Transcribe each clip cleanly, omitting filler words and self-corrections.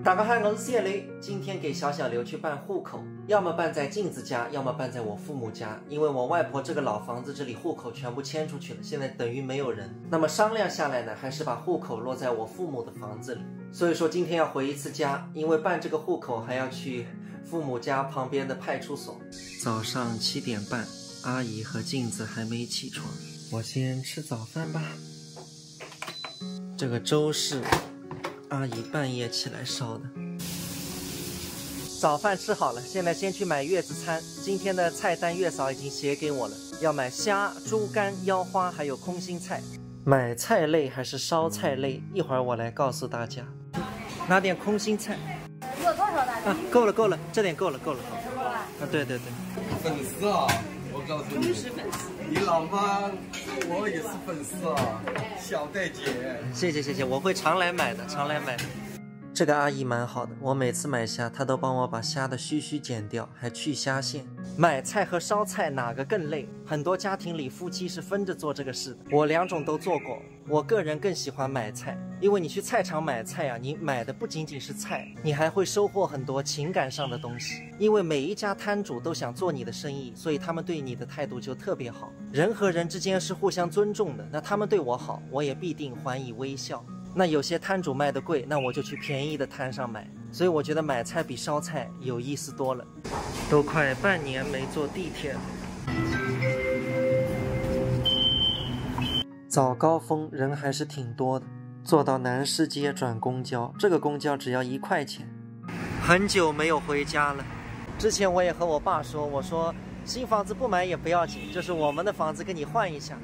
大家好，我是小刘。今天给小刘去办户口，要么办在镜子家，要么办在我父母家。因为我外婆这个老房子这里户口全部迁出去了，现在等于没有人。那么商量下来呢，还是把户口落在我父母的房子里。所以说今天要回一次家，因为办这个户口还要去父母家旁边的派出所。早上7点半，阿姨和镜子还没起床，我先吃早饭吧。这个粥是阿姨半夜起来烧的。早饭吃好了，现在先去买月子餐。今天的菜单月嫂已经写给我了，要买虾、猪肝、腰花还有空心菜。买菜类还是烧菜类，一会儿我来告诉大家。拿点空心菜。有多少大啊，够了，这点够了。够了吧？啊，对。粉丝啊，我告诉你，忠实粉丝。你老妈我也是粉丝啊，小戴姐。谢谢，我会常来买的。这个阿姨蛮好的，我每次买虾，她都帮我把虾的须剪掉，还去虾线。买菜和烧菜哪个更累？很多家庭里夫妻是分着做这个事的，我2种都做过。我个人更喜欢买菜，因为你去菜场买菜啊，你买的不仅仅是菜，你还会收获很多情感上的东西。因为每一家摊主都想做你的生意，所以他们对你的态度就特别好。人和人之间是互相尊重的，那他们对我好，我也必定还以微笑。那有些摊主卖的贵，那我就去便宜的摊上买。所以我觉得买菜比烧菜有意思多了。都快半年没坐地铁了。早高峰人还是挺多的，坐到南市街转公交，这个公交只要1块钱。很久没有回家了。之前我也和我爸说，我说新房子不买也不要紧，就是我们的房子跟你换一下。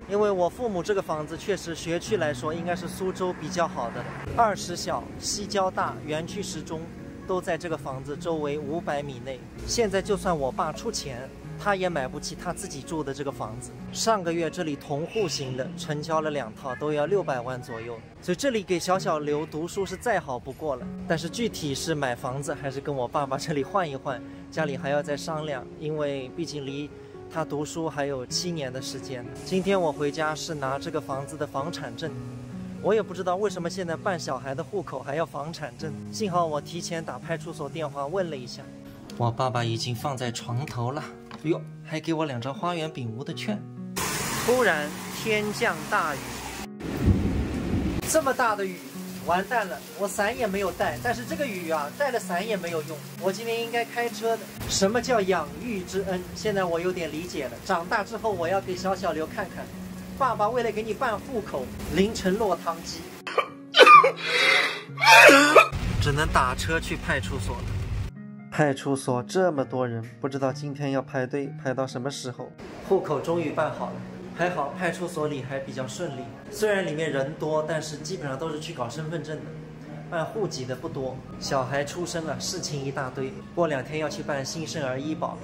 因为我父母这个房子确实学区来说应该是苏州比较好的，20小、西交大、园区10中都在这个房子周围500米内。现在就算我爸出钱，他也买不起他自己住的这个房子。上个月这里同户型的成交了2套，都要600万左右。所以这里给小刘读书是再好不过了。但是具体是买房子还是跟我爸爸这里换一换，家里还要再商量，因为毕竟离他读书还有7年的时间。今天我回家是拿这个房子的房产证，我也不知道为什么现在办小孩的户口还要房产证。幸好我提前打派出所电话问了一下，我爸爸已经放在床头了。哟，还给我2张花园饼屋的券。突然天降大雨，这么大的雨，完蛋了，我伞也没有带。但是这个雨啊，带了伞也没有用，我今天应该开车的。什么叫养育之恩？现在我有点理解了。长大之后我要给小刘看看，爸爸为了给你办户口，凌晨落汤鸡。只能打车去派出所了。派出所这么多人，不知道今天要排队排到什么时候。户口终于办好了，还好派出所里还比较顺利，虽然里面人多，但是基本上都是去搞身份证的，办户籍的不多。小孩出生了，事情一大堆，过2天要去办新生儿医保，